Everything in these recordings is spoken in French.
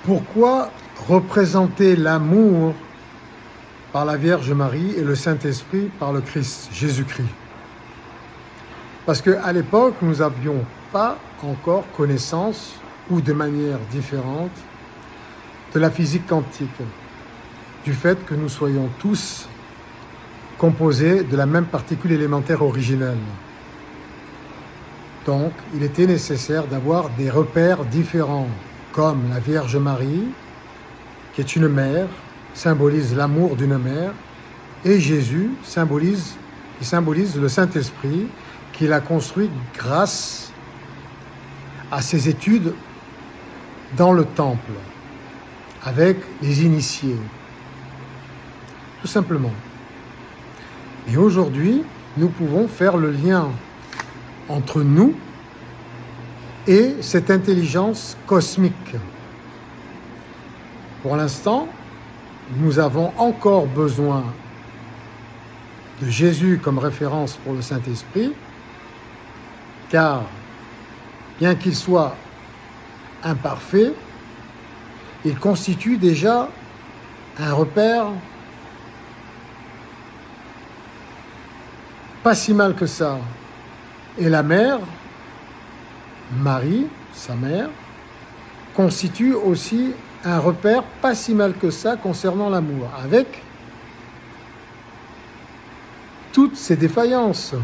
Pourquoi représenter l'amour par la Vierge Marie et le Saint-Esprit par le Christ, Jésus-Christ? Parce qu'à l'époque, nous n'avions pas encore connaissance, ou de manière différente, de la physique quantique, du fait que nous soyons tous composés de la même particule élémentaire originelle. Donc, il était nécessaire d'avoir des repères différents, comme la Vierge Marie, qui est une mère, symbolise l'amour d'une mère, et Jésus qui symbolise le Saint-Esprit, qu'il a construit grâce à ses études dans le temple, avec les initiés, tout simplement. Et aujourd'hui, nous pouvons faire le lien entre nous et cette intelligence cosmique. Pour l'instant, nous avons encore besoin de Jésus comme référence pour le Saint-Esprit, car bien qu'il soit imparfait, il constitue déjà un repère pas si mal que ça. Et la mère, Marie, sa mère, constitue aussi un repère pas si mal que ça concernant l'amour, avec toutes ses défaillances,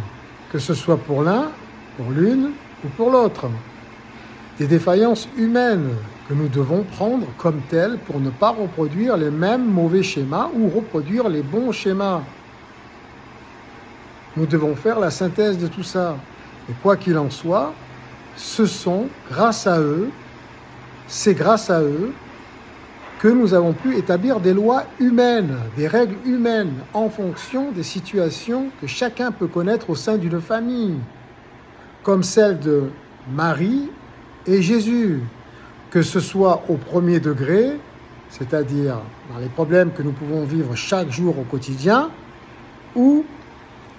que ce soit pour l'un, pour l'une ou pour l'autre. Des défaillances humaines que nous devons prendre comme telles pour ne pas reproduire les mêmes mauvais schémas ou reproduire les bons schémas. Nous devons faire la synthèse de tout ça. Et quoi qu'il en soit, c'est grâce à eux que nous avons pu établir des lois humaines, des règles humaines en fonction des situations que chacun peut connaître au sein d'une famille, comme celle de Marie et Jésus, que ce soit au premier degré, c'est-à-dire dans les problèmes que nous pouvons vivre chaque jour au quotidien, ou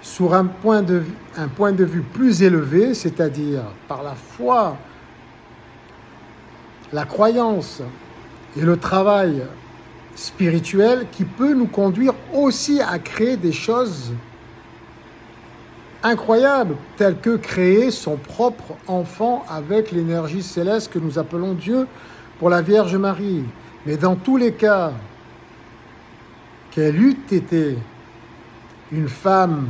sur un point de vue plus élevé, c'est-à-dire par la foi, la croyance et le travail spirituel qui peut nous conduire aussi à créer des choses incroyables, telles que créer son propre enfant avec l'énergie céleste que nous appelons Dieu pour la Vierge Marie. Mais dans tous les cas, qu'elle eût été une femme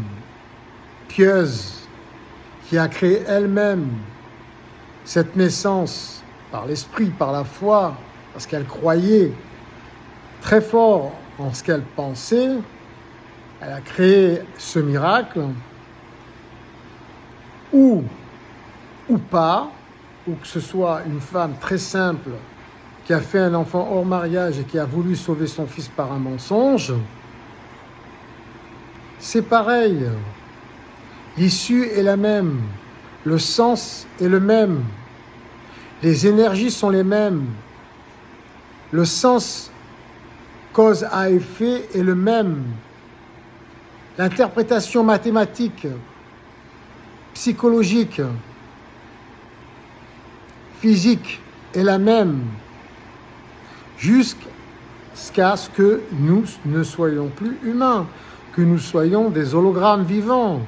pieuse qui a créé elle-même cette naissance par l'esprit, par la foi, parce qu'elle croyait très fort en ce qu'elle pensait, elle a créé ce miracle, ou pas, ou que ce soit une femme très simple qui a fait un enfant hors mariage et qui a voulu sauver son fils par un mensonge, c'est pareil. L'issue est la même, le sens est le même, les énergies sont les mêmes, le sens cause à effet est le même, l'interprétation mathématique, psychologique, physique est la même, jusqu'à ce que nous ne soyons plus humains, que nous soyons des hologrammes vivants.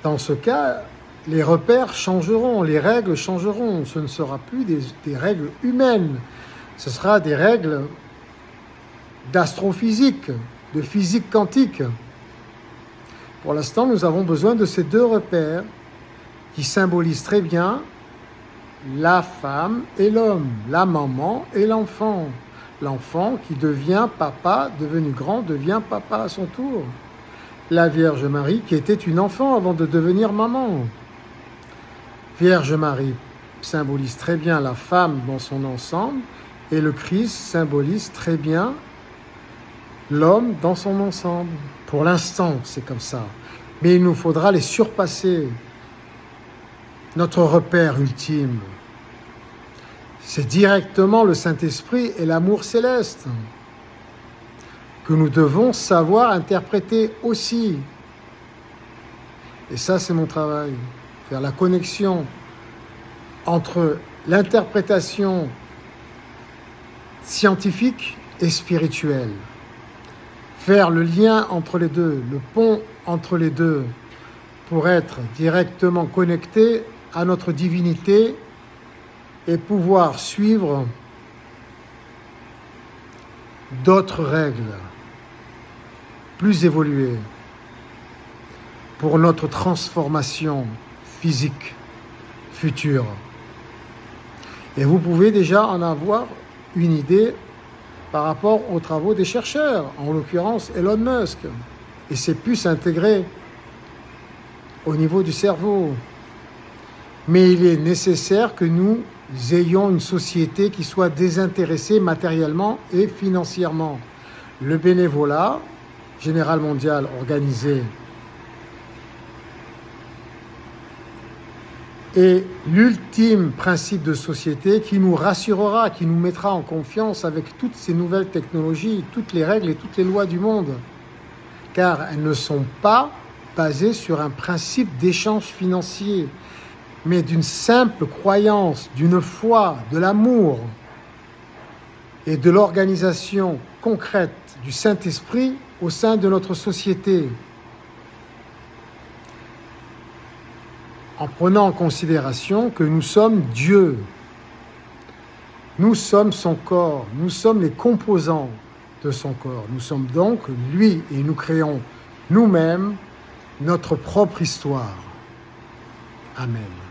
Dans ce cas, les repères changeront, les règles changeront. Ce ne sera plus des règles humaines, ce sera des règles d'astrophysique, de physique quantique. Pour l'instant, nous avons besoin de ces deux repères qui symbolisent très bien la femme et l'homme, la maman et l'enfant. L'enfant qui devient papa, devenu grand, devient papa à son tour. La Vierge Marie qui était une enfant avant de devenir maman. Vierge Marie symbolise très bien la femme dans son ensemble et le Christ symbolise très bien l'homme dans son ensemble. Pour l'instant, c'est comme ça. Mais il nous faudra les surpasser. Notre repère ultime, c'est directement le Saint-Esprit et l'amour céleste que nous devons savoir interpréter aussi. Et ça, c'est mon travail, faire la connexion entre l'interprétation scientifique et spirituel. Faire le lien entre les deux, le pont entre les deux, pour être directement connecté à notre divinité et pouvoir suivre d'autres règles plus évoluées pour notre transformation physique future. Et vous pouvez déjà en avoir une idée par rapport aux travaux des chercheurs, en l'occurrence Elon Musk. Et c'est plus intégré au niveau du cerveau. Mais il est nécessaire que nous ayons une société qui soit désintéressée matériellement et financièrement. Le bénévolat général mondial organisé est l'ultime principe de société qui nous rassurera, qui nous mettra en confiance avec toutes ces nouvelles technologies, toutes les règles et toutes les lois du monde. Car elles ne sont pas basées sur un principe d'échange financier, mais d'une simple croyance, d'une foi, de l'amour et de l'organisation concrète du Saint-Esprit au sein de notre société. En prenant en considération que nous sommes Dieu, nous sommes son corps, nous sommes les composants de son corps. Nous sommes donc lui et nous créons nous-mêmes notre propre histoire. Amen.